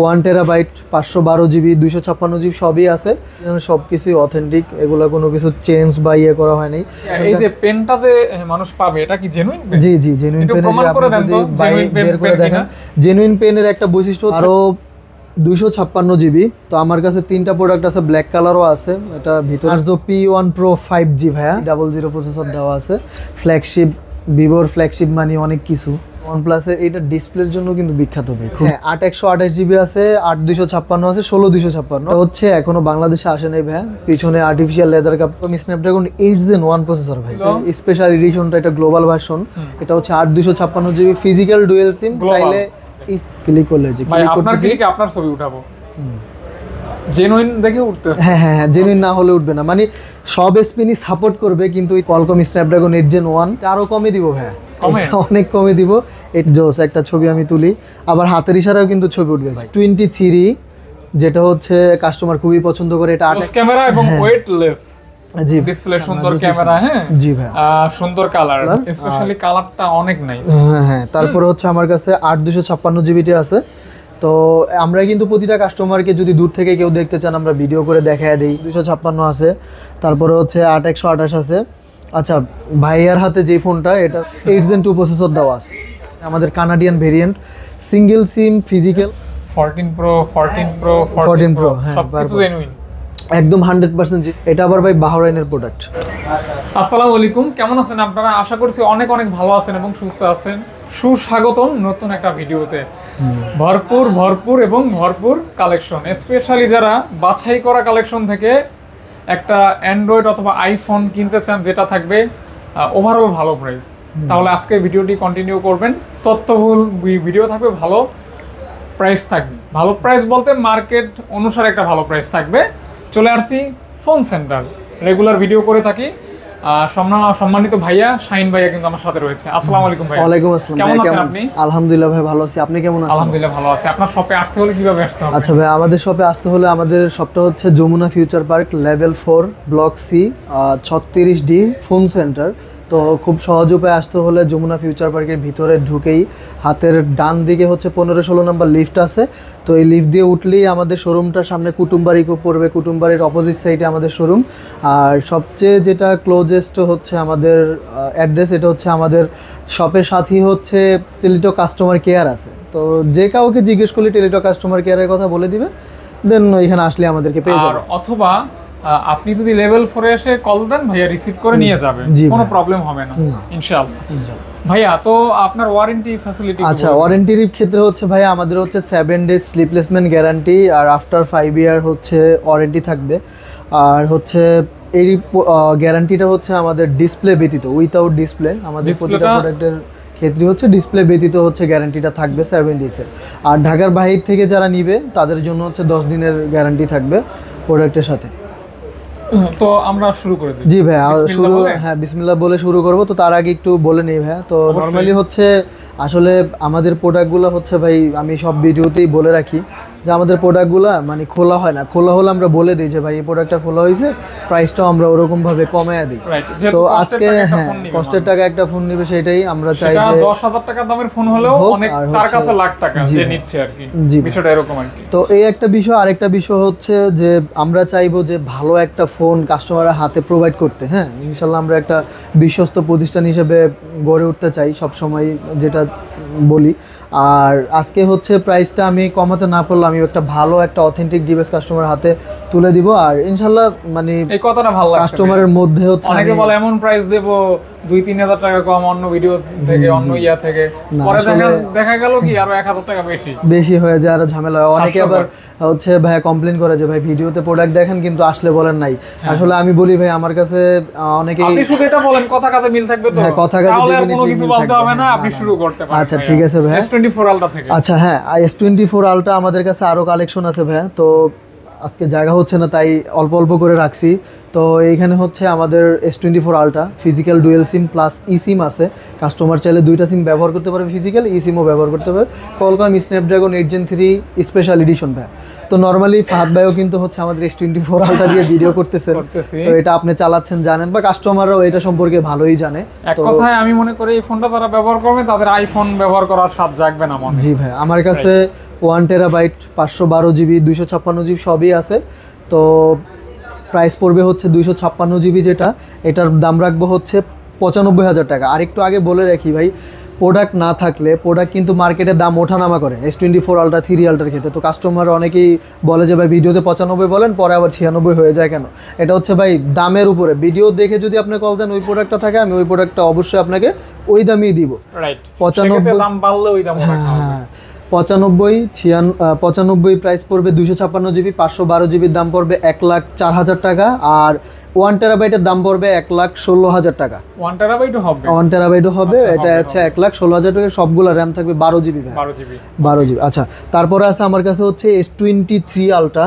1 terabyte 512 GB 256 GB সবই আছে, সব কিছুই অথেন্টিক, এগুলো কোনো কিছু চেঞ্জ বা ইয়ে করা হয়নি। এই যে পেনটা যে মানুষ পাবে এটা কি জেনুইন পেন? জি জি জেনুইন পেন। আপনি যদি বের করে দেখেন জেনুইন পেনের একটা বৈশিষ্ট্য আরো 256 জিবি। তো আমার কাছে 3টা প্রোডাক্ট আছে, ব্ল্যাক কালারও আছে, এটা ভিতরে P1 Pro 5G ভাইয়া 00 প্রসেসর দেওয়া আছে, ফ্ল্যাগশিপ, ভিভোর ফ্ল্যাগশিপ মানে অনেক কিছু। OnePlus-এর এটা ডিসপ্লের জন্য কিন্তু বিখ্যাত ভাই। হ্যাঁ 8 128 জিবি আছে, 8 256 আছে, 16 256 হচ্ছে, এখনো বাংলাদেশে আসে নাই ভাই। পিছনে artificial leather cup, Snapdragon 8 Gen 1 processor ভাই, স্পেশাল এডিশনটা, এটা গ্লোবাল ভার্সন। এটা হচ্ছে 8 256 জিবি ফিজিক্যাল ডুয়াল সিম, চাইলে ক্লিক করলে যে ভাই আপনার ক্লিকে আপনার ছবি উঠাবো, জেনুইন দেখে উঠতেছে। হ্যাঁ হ্যাঁ হ্যাঁ, জেনুইন না হলে উঠবে না, মানে সব স্পিনই সাপোর্ট করবে, কিন্তু Qualcomm Snapdragon 8 Gen 1 আরো কমে দিব ভাই, অনেক কমে দিব। এটা জোস, একটা ছবি আমি তুলি, আবার হাতের ইশারাও কিন্তু ছবি উঠবে ভাই। 23 যেটা হচ্ছে কাস্টমার খুবই পছন্দ করে, এটা 8 ক্যামেরা এবং ওয়েটলেস, জি ডিসপ্লে সুন্দর ক্যামেরা, হ্যাঁ জি ভাই, সুন্দর কালার, স্পেশালি কালারটা অনেক নাইস। হ্যাঁ হ্যাঁ, তারপরে হচ্ছে আমার কাছে 8 256 জিবিটি আছে। তো আমরা কিন্তু প্রতিটা কাস্টমারকে যদি দূর থেকে কেউ দেখতে চান আমরা ভিডিও করে দেখায় দিই। 256 আছে, তারপরে হচ্ছে 8 128 আছে। আচ্ছা ভাইয়ার হাতে যে ফোনটা, এটা 8 Gen 2 প্রসেসর দেওয়া আছে, আমাদের Canadian variant, single SIM, physical. 14 Pro হ্যাঁ সবকিছু জেনুইন একদম 100%। এটা আবার ভাই বাহরাইনের প্রোডাক্ট। আসসালামু আলাইকুম, কেমন আছেন আপনারা? আশা করছি অনেক অনেক ভালো আছেন এবং সুস্থ আছেন। সুস্বাগতম নতুন একটা ভিডিওতে। ভরপুর কালেকশন, স্পেশালি যারা বাছাই করা কালেকশন থেকে একটা অ্যান্ড্রয়েড অথবা আইফোন কিনতে চান যেটা থাকবে ওভারঅল ভালো প্রাইস, তাহলে আজকে ভিডিওটি কন্টিনিউ করবেন। তথ্যবহুল ভিডিও থাকবে, ভালো প্রাইস থাকবে। ভালো প্রাইস বলতে মার্কেট অনুসারে একটা ভালো প্রাইস থাকবে। চলে আসছি ফোন সেন্টার, রেগুলার ভিডিও করে থাকি। সম্মানিত ভাইয়া শাহিন ভাইয়া কিন্তু আমার সাথে রয়েছে। আসসালামু আলাইকুম ভাই। ওয়ালাইকুম আসসালাম। কেমন আছেন আপনি? আলহামদুলিল্লাহ ভাই ভালো আছি, আপনি কেমন আছেন? আলহামদুলিল্লাহ ভালো আছি। আপনার শপে আসতে হলে কিভাবে আসতে হবে? আচ্ছা ভাই, আমাদের শপে আসতে হলে, আমাদের শপটা হচ্ছে Jamuna future park level 4 block C 36D phone centre. তো খুব সহজ উপায়ে আসতে হলে যমুনা ফিউচার পার্কের ভিতরে ঢুকেই হাতের ডান দিকে হচ্ছে 15-16 নম্বর লিফট আছে। তো এই লিফট দিয়ে উঠলেই আমাদের শোরুমটার সামনে কুটুমবাড়ি পড়বে, কুটুমবাড়ির অপোজিট সাইডে আমাদের শোরুম। আর সবচেয়ে যেটা ক্লোজেস্ট হচ্ছে আমাদের অ্যাড্রেস, এটা হচ্ছে আমাদের শপের সাথেই হচ্ছে টেলিটক কাস্টমার কেয়ার আছে। তো যে কাউকে জিজ্ঞেস করলে টেলিটক কাস্টমার কেয়ারের কথা বলে দিবে, দেন এখানে আসলে আমাদেরকে পেয়ে যাবে। অথবা আপনি যদি লেভেল 4 এ এসে কল দেন, ভাইয়া রিসিভ করে নিয়ে যাবে, কোনো প্রবলেম হবে না ইনশাআল্লাহ। ভাইয়া তো আপনার ওয়ারেন্টি ফ্যাসিলিটি? আচ্ছা, ওয়ারেন্টির ক্ষেত্রে হচ্ছে ভাইয়া আমাদের হচ্ছে 7 ডেজ রিপ্লেসমেন্ট গ্যারান্টি, আর আফটার 5 ইয়ার হচ্ছে ওয়ারেন্টি থাকবে। আর হচ্ছে এই গ্যারান্টিটা হচ্ছে আমাদের ডিসপ্লে ব্যতীত, উইথাউট ডিসপ্লে, আমাদের প্রতিটা প্রোডাক্টের ক্ষেত্রে হচ্ছে ডিসপ্লে ব্যতীত হচ্ছে গ্যারান্টিটা থাকবে 7 ডেজের। আর ঢাকার বাইরে থেকে যারা নিবে তাদের জন্য হচ্ছে 10 দিনের গ্যারান্টি থাকবে প্রোডাক্টের সাথে। তো আমরা শুরু করে দিই। জি ভাই, হ্যাঁ বিসমিল্লাহ বলে শুরু করব। তো তার আগে একটু বলে নেই ভাই, তো নরমালি হচ্ছে আসলে আমাদের প্রোডাক্টগুলো হচ্ছে ভাই, আমি সব ভিডিওতেই বলে রাখি যে আমাদের প্রোডাক্টগুলো মানে খোলা হয় না, খোলা হলে আমরা বলে দিই যে ভাই এই প্রোডাক্টটা খোলা হয়েছে, প্রাইসটাও আমরা ওরকম ভাবে কমায়া দিই। তো আজকে হ্যাঁ কষ্টের টাকা একটা ফোন নিবে, সেটাই আমরা চাই যে 10,000 টাকা দামের ফোন হলেও অনেক, তার কাছে লাখ টাকা যে নিচ্ছে আর কি, বিষয়টা এরকম আর কি। তো এই একটা বিষয়। আরেকটা বিষয় হচ্ছে যে আমরা চাইবো যে ভালো একটা ফোন কাস্টমারের হাতে প্রোভাইড করতে। হ্যাঁ ইনশাল্লাহ আমরা একটা বিশ্বস্ত প্রতিষ্ঠান হিসেবে গড়ে উঠতে চাই সবসময়, যেটা বলি। আর আজকে হচ্ছে প্রাইসটা আমি কমাতে না পারলে আমি একটা ভালো একটা অথেন্টিক ডিভাইস কাস্টমারের হাতে তুলে দিব। আর ইনশাল্লাহ মানে এই কথাটা ভালো লাগছে কাস্টমারের মধ্যে হচ্ছে, অনেকে বলে এমন প্রাইস দেব 2-3 হাজার টাকা কম অন্য ভিডিও থেকে, অন্য ইয়া থেকে, পরে দেখা গেল কি আরো 1,000 টাকা বেশি হয়ে যায়, আরো ঝামেলা হয়। অনেকে আবার হচ্ছে ভাইয়া কমপ্লেইন করে যে ভাই ভিডিওতে প্রোডাক্ট দেখেন কিন্তু আসলে বলেন নাই। আসলে আমি বলি ভাই আমার কাছে অনেকে, আপনি শুধু এটা বলেন, কথা কাজে মিল থাকবে তো, কথা কাজে তাহলে আর কোনো কিছু বলতে হবে না, আপনি শুরু করতে পারেন। আচ্ছা ঠিক আছে ভাই, S24 Ultra থেকে। আচ্ছা হ্যাঁ, S24 Ultra আমাদের কাছে আরো কালেকশন আছে ভাইয়া, তো আজকে জায়গা হচ্ছে না তাই অল্প অল্প করে রাখছি। তো এইখানে হচ্ছে আমাদের S24 Ultra physical dual SIM plus e SIM আছে। কাস্টমার চাইলে 2টা সিম ব্যবহার করতে পারবে, ফিজিক্যাল ই সিমও ব্যবহার করতে পারবে। Qualcomm Snapdragon 8 Gen 3 special edition ভাই। তো নরমালি ফাহাদ ভাইও কিন্তু হচ্ছে আমাদের S24 Ultra দিয়ে ভিডিও করতেছেন, তো এটা আপনি চালাচ্ছেন জানেন, বা কাস্টমাররাও এটা সম্পর্কে ভালোই জানে। এক কথায় আমি মনে করি এই ফোনটা যারা ব্যবহার করবে তাদের আইফোন ব্যবহার করার স্বাদ জাগবে না মনে। জি ভাই, আমার কাছে 1 টেরাবাইট 512 জিবি 256 জিবি সবই আছে। তো প্রাইস পড়বে হচ্ছে 256 জিবি, যেটা এটার দাম রাখবো হচ্ছে 95,000 টাকা। আর একটু আগে বলে রাখি ভাই, প্রোডাক্ট না থাকলে প্রোডাক্ট কিন্তু মার্কেটে দাম ওঠানামা করে S24 আলট্রা 3 আলট্রার ক্ষেত্রে। তো কাস্টমার অনেকেই বলে যে ভাই ভিডিওতে 95 বলেন, পরে আবার 96 হয়ে যায় কেন? এটা হচ্ছে ভাই দামের উপরে, ভিডিও দেখে যদি আপনি কল দেন ওই প্রোডাক্টটা থাকে, আমি ওই প্রোডাক্টটা অবশ্যই আপনাকে ওই দামই দিব। রাইট, 95 দাম বাড়লে ওই দাম রাখা হবে। হ্যাঁ 95 প্রাইস পড়বে 256 জিবি, 512 জিবির দাম পড়বে 1,04,000 টাকা। আর 1 টেরাবাইটের দাম পড়বে 1,16,000 টাকা। 1 টেরাবাইটও হবে? 1 টেরাবাইটও হবে। আচ্ছা, এটা হচ্ছে 1,16,000 টাকা। সবগুলো র্যাম থাকবে 12 জিবি ভাই। 12 জিবি। 12 জিবি। আচ্ছা, তারপরে আছে আমার কাছে হচ্ছে S23 আলট্রা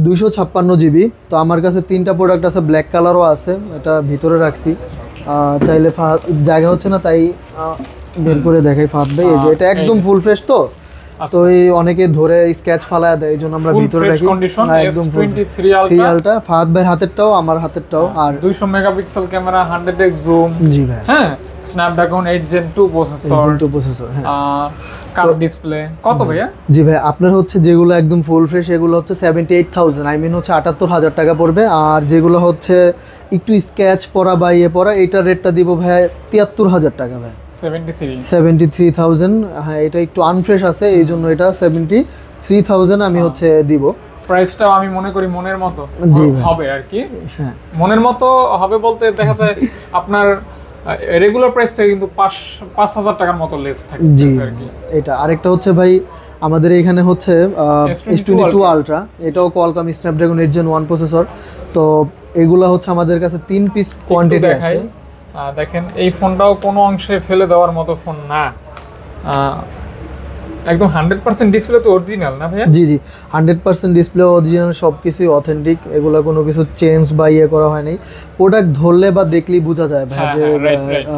256 জিবি। তো আমার কাছে 3টা প্রোডাক্ট আছে, ব্ল্যাক কালারও আছে, এটা ভিতরে রাখছি। চাইলে জায়গা হচ্ছে না তাই বের করে দেখাই ফাহাদ ভাই। এই যে এটা একদম ফুল ফ্রেশ, তো তো এই অনেকে ধরে স্কেচ ফালায়া দেয়, এই জন্য আমরা ভিতরে রাখি। একদম S23 আলট্রা, ফাহাদ ভাইয়ের হাতেরটাও আমার হাতেরটাও। আর 200 মেগাপিক্সেল ক্যামেরা, 100x জুম। জি ভাই। হ্যাঁ, স্ন্যাপড্রাগন 8 Gen 2 প্রসেসর। হ্যাঁ, কার্ভ ডিসপ্লে। কত ভাইয়া? জি ভাই, আপনার হচ্ছে যেগুলো একদম ফুল ফ্রেশ এগুলো হচ্ছে 78,000, আই মিন হচ্ছে 78,000 টাকা পড়বে। আর যেগুলো হচ্ছে একটু স্কেচ পরা বা ইয়ে পরা, এইটার রেটটা দিব ভাই 73,000 টাকা ভাই। 73,000। হ্যাঁ, এটা একটু আনফ্রেশ আছে, এই জন্য এটা 73,000 আমি হচ্ছে দিব। প্রাইসটাও আমি মনে করি মনের মতো হবে আর কি। হ্যাঁ, মনের মতো হবে বলতে দেখা যায় আপনার রেগুলার প্রাইস থেকে কিন্তু 5,000 টাকার মতো লেস থাকছে আর কি। এটা আরেকটা হচ্ছে ভাই, আমাদের এখানে হচ্ছে S22 আলট্রা, এটাও কোয়ালকম স্ন্যাপড্রাগন 8 Gen 1 প্রসেসর। তো এগুলা হচ্ছে আমাদের কাছে 3 পিস কোয়ান্টিটি আছে। দেখেন, এই ফোনটাও কোনো অংশে ফেলে দেওয়ার মতো ফোন না, একদম 100% ডিসপ্লে তো অরিজিনাল না ভাইয়া? জি জি, 100% ডিসপ্লে অরিজিনাল, সব কিছুই অথেন্টিক, এগুলো কোনো কিছু চেঞ্জ বা ইয়ে করা হয় নাই। প্রোডাক্ট ধরলে বা দেখলেই বোঝা যায় ভাই যে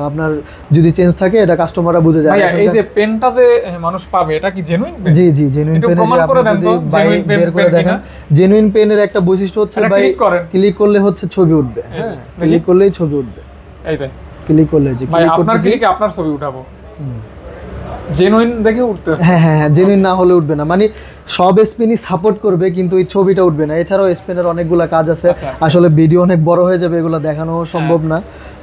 আপনার যদি চেঞ্জ থাকে এটা কাস্টমাররা বুঝে যায়। ভাইয়া এই যে পেনটা যে মানুষ পাবে, এটা কি জেনুইন পেন? জি জি, জেনুইন পেন। প্রমাণ করে দেন তো জেনুইন পেন বের করে দেখেন। জেনুইন পেনের একটা বৈশিষ্ট্য হচ্ছে ভাই, ক্লিক করলে হচ্ছে ছবি উঠবে। হ্যাঁ, ক্লিক করলেই ছবি উঠবে। এই যে ক্লিক করলে যে ভাই আপনার ক্লিকে আপনার ছবি উঠাবো, জেনুইন দেখে উঠতেছে। হ্যাঁ হ্যাঁ, জেনুইন না হলে উঠবে না, মানে সব স্পিনই সাপোর্ট করবে কিন্তু এই ছবিটা উঠবে না। এছাড়াও স্পিনের অনেকগুলা কাজ আছে, আসলে ভিডিও অনেক বড় হয়ে যাবে, এগুলো দেখানো সম্ভব না।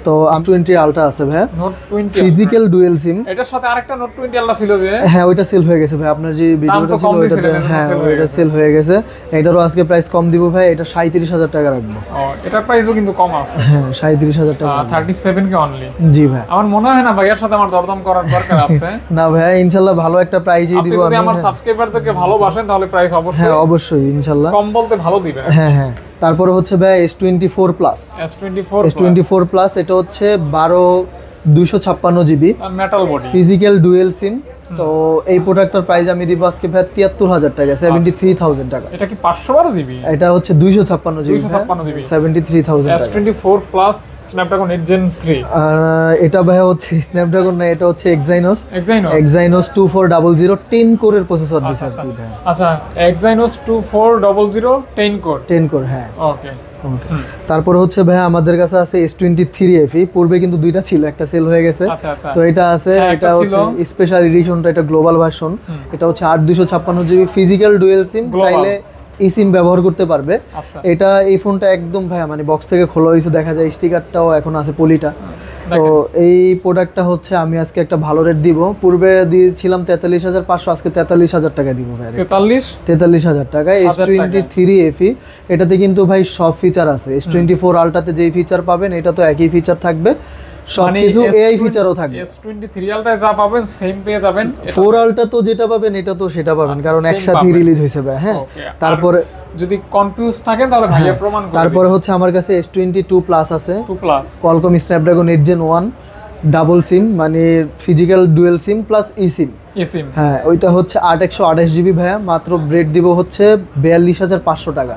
তো S20 আলট্রা আছে ভাই, নোট 20 ফিজিক্যাল ডুয়াল সিম। এটার সাথে আরেকটা নোট 20 আলট্রা ছিল যে, হ্যাঁ ওইটা সেল হয়ে গেছে ভাই। আপনার যে ভিডিওটা ছিল ওইটাতে, হ্যাঁ ওইটা সেল হয়ে গেছে। এটারও আজকে প্রাইস কম দিব ভাই, এটা 37,000 টাকা রাখবো। ও, এটার প্রাইসও কিন্তু কম আছে। হ্যাঁ, 37,000 টাকা, 37 কে অনলি। জি ভাই, আমার মনে হয় না ভাইয়ার সাথে আমার দরদাম করার দরকার আছে। না ভাই, ইনশাআল্লাহ ভালো একটা প্রাইসই দিব। আপনি যদি আমার সাবস্ক্রাইবারদেরকে ভালোবাসেন তাহলে প্রাইস অবশ্যই, হ্যাঁ অবশ্যই ইনশাআল্লাহ কম বলতে ভালো দিবেন। হ্যাঁ হ্যাঁ। তারপরে হচ্ছে ভাই S24 প্লাস। S24 প্লাস এটা হচ্ছে 256 GB metal body, physical dual SIM. তো এই প্রোডাক্টটার প্রাইস আমি দিব আজকে ভাই 73,000 টাকা, 73,000 টাকা। এটা কি 512 জিবি? এটা হচ্ছে 256 জিবি, 73,000 টাকা। S24 plus Snapdragon 8 Gen 3। এটা ভাই হচ্ছে স্ন্যাপড্রাগন না, এটা হচ্ছে Exynos 2400 10 কোরের প্রসেসর দিছে আর কি ভাই। আচ্ছা, Exynos 2400 10 কোর। হ্যাঁ, ওকে। তারপরে হচ্ছে ভাই আমাদের কাছে আছে S23 FE। পূর্বে কিন্তু দুইটা ছিল, একটা সেল হয়ে গেছে। তো এটা আছে, এটা হচ্ছে স্পেশাল এডিশনটা, এটা গ্লোবাল ভার্সন। এটা হচ্ছে 8256 জিবি ফিজিক্যাল ডুয়াল সিম, চাইলে ই সিম ব্যবহার করতে পারবে। এটা এই ফোনটা একদম ভাই মানে বক্স থেকে খোলা হয়েছে, দেখা যায় স্টিকারটাও এখন আছে, পলিটা। তো এই প্রোডাক্টটা হচ্ছে আমি আজকে একটা ভালো রেট দিব। পূর্বে দিয়েছিলাম 43,500, আজকে 43,000 টাকা দিব ভাই। 43,000 টাকা S23 FE। এটাতে কিন্তু ভাই সব ফিচার আছে। S24 আলট্রাতে যেই ফিচার পাবেন এটা তো একই ফিচার থাকবে, সবকিছু এআই ফিচারও থাকবে। S23 আলট্রায় যা পাবেন সেম পেয়ে যাবেন। 4 আলট্রা তো যেটা পাবেন এটা তো সেটা পাবেন, কারণ একসাথে রিলিজ হয়েছে ভাই। হ্যাঁ, তারপরে যদি কনফিউজ থাকেন তাহলে ভাইয়া প্রমাণ করবে। তারপরে হচ্ছে আমার কাছে S22 প্লাস আছে, 2 plus Qualcomm Snapdragon 8 Gen 1 double SIM, মানে physical dual SIM plus e SIM. হ্যাঁ, ওইটা হচ্ছে 8/128 জিবি ভাইয়া, মাত্র রেট দিব হচ্ছে 42,500 টাকা।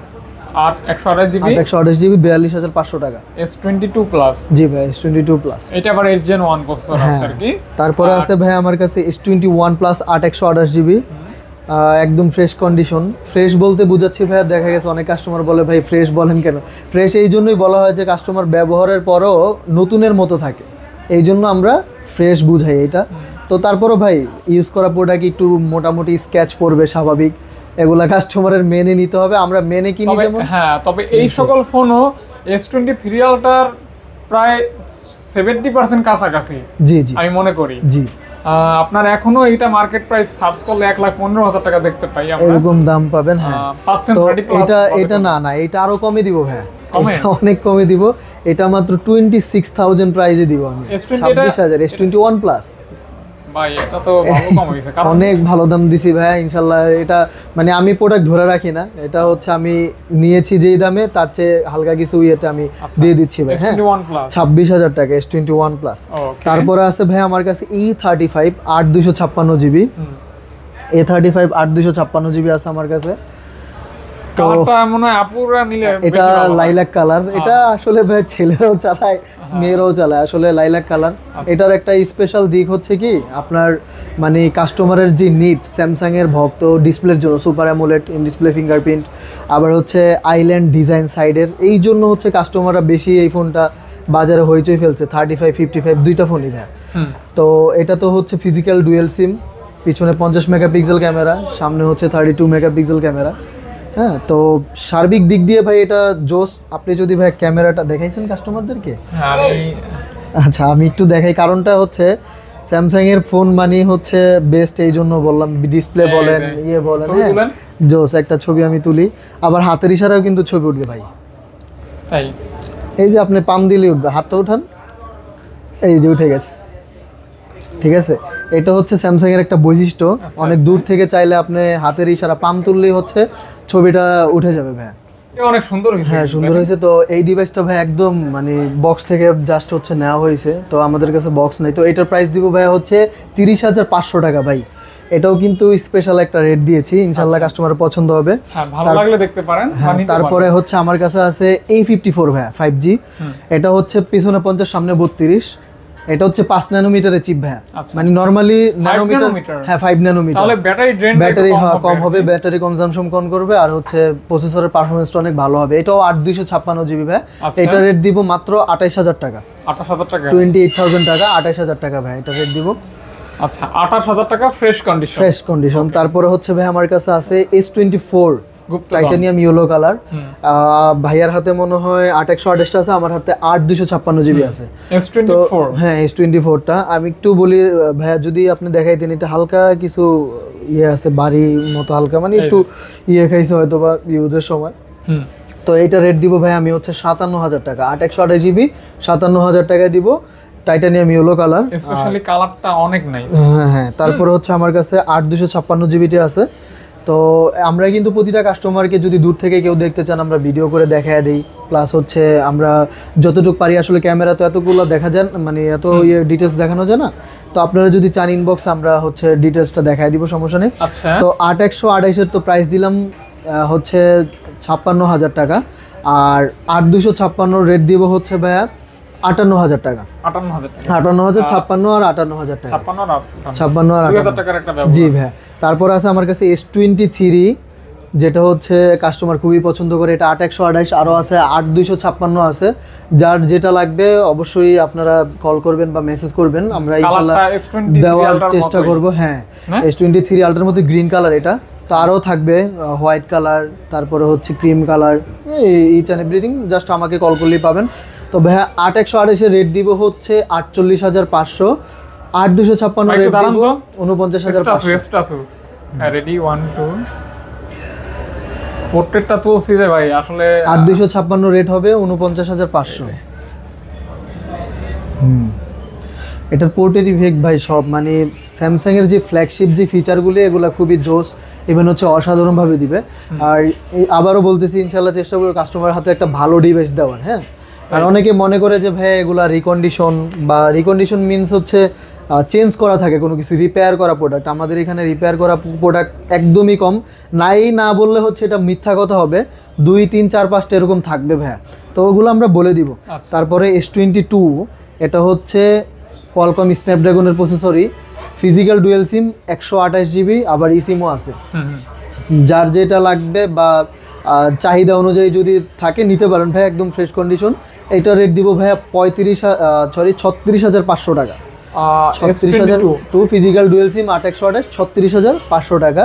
8/128 জিবি 42,500 টাকা। S22 plus. জি ভাই, S22 প্লাস। এটা আবার 8 Gen 1 প্রসেসর আছে আর কি। তারপরে আছে ভাই আমার কাছে S21 প্লাস 8/128 জিবি, একদম ফ্রেশ কন্ডিশন। ফ্রেশ বলতে বুঝাচ্ছি ভাইয়া, দেখা গেছে অনেক কাস্টমার বলে ভাই ফ্রেশ বলেন কেন? ফ্রেশ এই জন্যই বলা হয় যে কাস্টমার ব্যবহারের পরও নতুনের মতো থাকে, এই জন্য আমরা ফ্রেশ বুঝাই। এটা তো তারপরও ভাই ইউজ করা প্রোডাক্ট একটু মোটামুটি স্ক্র্যাচ পড়বে স্বাভাবিক, এগুলা কাস্টমারের মেনে নিতে হবে, আমরা মেনে কিনি যেমন। হ্যাঁ, তবে এই সকল ফোনও S23 আলট্রার প্রায় 70% কাছাকাছি জি জি আমি মনে করি। জি আপনার এখনো এটা মার্কেট প্রাইস সার্চ করলে 1,15,000 টাকা দেখতে পাই আমরা, এরকম দাম পাবেন। হ্যাঁ, পাচ্ছেন তো 30+ এটা না এটা আরো কমে দিব ভাই, কমে? এটা অনেক কমে দিব, এটা মাত্র 26,000 প্রাইসে দিব আমি। S20 26,000 S21 প্লাস ভাই, এটা তো ভালো কম হয়েছে, কারণ অনেক ভালো দাম দিছি ভাই ইনশাল্লাহ। এটা মানে আমি প্রোডাক্ট ধরে রাখি না, এটা হচ্ছে আমি নিয়েছি যেই দামে তার চেয়ে হালকা কিছু ইয়েতে আমি দিয়ে দিচ্ছি ভাই। হ্যাঁ, S21 প্লাস 26,000 টাকা S21 প্লাস। তারপরে আছে ভাই আমার কাছে E35 8/256 GB, A35 8/256 GB আছে আমার কাছে। কালারটা মনে হয় আপুরা নিলে এটা লাইলাক কালার, এটা আসলে ভাই ছেলেরাও চালায় মেয়েরাও চালায়, আসলে লাইলাক কালার। এটার একটা স্পেশাল দিক হচ্ছে কি আপনার মানে কাস্টমারের যে নিড, স্যামসাং এর ভক্ত ডিসপ্লের জন্য super AMOLED in display fingerprint, আবার হচ্ছে আইল্যান্ড ডিজাইন সাইডের, এই জন্য হচ্ছে কাস্টমাররা বেশি এই ফোনটা বাজারে হইচই ফেলছে। 35 55 দুইটা ফোনই ভাই। তো এটা তো হচ্ছে ফিজিক্যাল ডুয়েল সিম, পিছনে 50 মেগাপিক্সেল ক্যামেরা, সামনে হচ্ছে 32 মেগাপিক্সেল ক্যামেরা। হ্যাঁ, তো সার্বিক দিক দিয়ে ভাই এটা জোস। আপনি যদি ভাই ক্যামেরাটা দেখাইছেন কাস্টমারদেরকে? আচ্ছা, আমি একটু দেখাই, কারণটা হচ্ছে স্যামসাং এর ফোন মানে হচ্ছে বেস্ট, এই জন্য বললাম। ডিসপ্লে বলেন ইয়ে বলেন, হ্যাঁ জোস। একটা ছবি আমি তুলি, আবার হাতের ইশারাও কিন্তু ছবি উঠবে ভাই। তাই এই যে আপনি পাম দিলে উঠবে, হাতটা উঠান, এই যে উঠে গেছে। ঠিক আছে, এটা হচ্ছে স্যামসাং এর একটা বৈশিষ্ট্য। অনেক দূর থেকে চাইলে আপনি হাতের ইশারা পাম তুললেই হচ্ছে ছবিটা উঠে যাবে ভাই। অনেক সুন্দর হয়েছে। হ্যাঁ, সুন্দর হয়েছে। তো এই ডিভাইসটা ভাই একদম মানে বক্স থেকে জাস্ট হচ্ছে নেওয়া হয়েছে, তো আমাদের কাছে বক্স নাই। তো এটার প্রাইস দিব ভাই হচ্ছে 30,500 টাকা ভাই। এটাও কিন্তু স্পেশাল একটা রেট দিয়েছি, ইনশাআল্লাহ কাস্টমার পছন্দ হবে। হ্যাঁ, ভালো লাগলে দেখতে পারেন। তারপরে হচ্ছে আমার কাছে আছে A54 ভাই 5G, এটা হচ্ছে পিছনে 50 সামনে 32, এটা হচ্ছে 5 ন্যানোমিটারের চিপ ভাই। মানে নরমালি ন্যানোমিটার, হ্যাঁ 5 ন্যানোমিটার, তাহলে ব্যাটারি কম হবে, ব্যাটারি কনজাম্পশন কম করবে, আর হচ্ছে প্রসেসরের পারফরম্যান্সটা অনেক ভালো হবে। এটাও 8/256 GB ভাই। এটা রেট দিব মাত্র 28,000 টাকা। 28,000 টাকা, 28,000 টাকা, 28,000 টাকা ভাই এটা রেট দিব। আচ্ছা, 28,000 টাকা ফ্রেশ কন্ডিশন। তারপরে হচ্ছে ভাই আমার কাছে আছে S24 টাইটানিয়াম ইয়েলো কালার। ভাইয়ার হাতে মনে হয় 8128 আছে, আমার হাতে 8/256 GB আছে। S24, হ্যাঁ S24টা আমি একটু বলি ভাইয়া, যদি আপনি দেখাইতেন, এটা হালকা কিছু ইয়ে আছে, বাড়ি মতো হালকা, মানে একটু ইয়ে খাইছে হয়তো বা ইউজের সময়। তো এইটা রেট দিব ভাই আমি হচ্ছে 57,000 টাকা, 8/128 GB 57,000 টাকায় দিব, টাইটানিয়াম ইয়েলো কালার। স্পেশালি কালারটা অনেক নাইস। হ্যাঁ, তারপরে হচ্ছে আমার কাছে 8/256 GB আছে। তো আমরা কিন্তু প্রতিটা কাস্টমারকে যদি দূর থেকে কেউ দেখতে চান, আমরা ভিডিও করে দেখায় দিই, প্লাস হচ্ছে আমরা যতটুকু পারি, আসলে ক্যামেরা তো এতগুলো দেখা যায় মানে এত ইয়ে ডিটেলস দেখানো যায় না, তো আপনারা যদি চান ইনবক্স আমরা হচ্ছে ডিটেলসটা দেখায় দিব, সমস্যা নেই। তো 8/128 তো প্রাইস দিলাম হচ্ছে 56,000 টাকা, আর 8/256 রেট দিব হচ্ছে ভাইয়া 58,000 টাকা। 58,000, 56 আর 58,000 টাকা, 56 আর 2,000 টাকার একটা ব্যবহার। জি ভাই। তারপর আছে আমার কাছে S23, যেটা হচ্ছে কাস্টমার খুবই পছন্দ করে, এটা 8/128, আরও আছে 8/256 আছে। যার যেটা লাগবে অবশ্যই আপনারা কল করবেন বা মেসেজ করবেন, আমরা ইনশাআল্লাহ দেওয়ার চেষ্টা করব। হ্যাঁ, S23 আলট্রার মধ্যে গ্রিন কালার এটা, তো আরও থাকবে হোয়াইট কালার, তারপরে হচ্ছে cream colour, each and everything, just আমাকে কল করলেই পাবেন। তো ভাইয়া 8/128 রেট দিব হচ্ছে 48,500, 8/256 রেট দিব 49,500। রেডি 1 2 পোর্ট্রেটটা তুলছি রে ভাই, আসলে 8/256 রেট হবে 49,500। এটার পোর্টের ইফেক্ট ভাই সব, মানে স্যামসাং এর যে ফ্ল্যাগশিপ যে ফিচারগুলো, এগুলো খুবই জোস, ইভেন হচ্ছে অসাধারণভাবে দিবে। আর আবারও বলতেছি, ইনশাল্লাহ চেষ্টা করব কাস্টমার হাতে একটা ভালো ডিভাইস দেওয়ার। হ্যাঁ, আর অনেকে মনে করে যে ভাই এগুলা রিকন্ডিশন, বা রিকন্ডিশন মিনস হচ্ছে চেঞ্জ করা থাকে কোনো কিছু, রিপেয়ার করা প্রোডাক্ট। আমাদের এখানে রিপেয়ার করা প্রোডাক্ট একদমই কম, নাই না বললে হচ্ছে এটা মিথ্যা কথা হবে, 2 3 4 5টা এরকম থাকবে ভাইয়া, তো ওগুলো আমরা বলে দিব। তারপরে S22, এটা হচ্ছে কোয়ালকম স্ন্যাপড্রাগনের প্রসেসরই, ফিজিক্যাল ডুয়েল সিম, 128 GB, আবার ইসিমও আছে। যার যেটা লাগবে বা চাহিদা অনুযায়ী যদি থাকে নিতে পারেন ভাই, একদম ফ্রেশ কন্ডিশন। এটা রেট দিব ভাইয়া 36,500 টাকা। 36,000 ফিজিক্যাল ডুয়েল সিম 8/128 36,500 টাকা।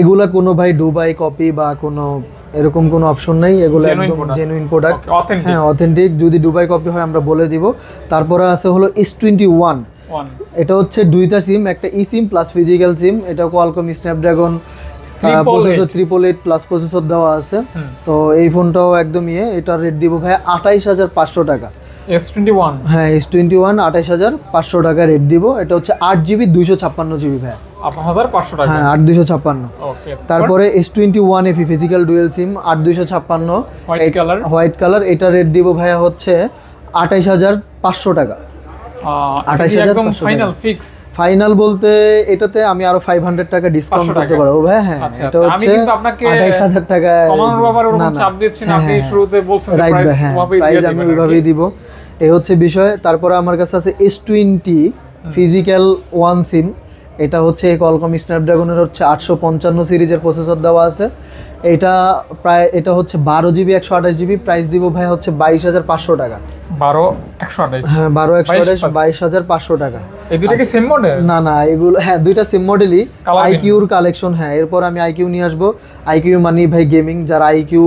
এগুলা কোনো ভাই দুবাই কপি বা কোনো এরকম কোনো অপশন নেই, এগুলো একদম জেনুইন প্রোডাক্ট, হ্যাঁ অথেন্টিক। যদি দুবাই কপি হয় আমরা বলে দিব। তারপরে আছে হলো S21, এটা হচ্ছে দুইটা সিম, একটা ই সিম প্লাস ফিজিক্যাল সিম। এটা Qualcomm Snapdragon processor 888 plus processor দেওয়া আছে। তো এই ফোনটাও একদম এটার রেট দিব ভাই 28,500 টাকা। S21, হ্যাঁ S21 28,500 টাকা রেট দিব। এটা হচ্ছে 8GB 256GB ভাই, 8,500 টাকা, হ্যাঁ 8,256। ওকে। তারপরে S21 FE ফিজিক্যাল ডুয়েল সিম 8,256 হোয়াইট কালার। এটা রেট দিব ভাইয়া হচ্ছে 28,500 টাকা। 28,500 ফাইনাল ফিক্স। ফাইনাল বলতে এটাতে আমি আরো 500 টাকা ডিসকাউন্ট করতে পারবো ভাই। হ্যাঁ এটা হচ্ছে আমি কিন্তু আপনাকে 28,000 টাকা কমানোর ব্যাপারে ওরকম চাপ দিচ্ছি না, আপনি শুরুতে বলছেন প্রাইস প্রাইস আমি ওইভাবেই দিব, এই হচ্ছে বিষয়। তারপরে আমার কাছে আছে S20 ফিজিক্যাল ওয়ান সিম। এটা হচ্ছে কোয়ালকম স্ন্যাপড্রাগনের হচ্ছে 855 সিরিজের প্রসেসর দেওয়া আছে। এটা প্রায় এটা হচ্ছে 12GB 128GB, প্রাইস দিব ভাই হচ্ছে 22,500 টাকা। 12/128, হ্যাঁ 12/128 22,500 টাকা। এই দুটো কি সেম মডেল? না না, এগুলো হ্যাঁ দুইটা সেম মডেলই, আইকিউর কালেকশন। হ্যাঁ এরপর আমি আইকিউ নিয়ে আসবো। আইকিউ মানে ভাই গেমিং, যারা আইকিউ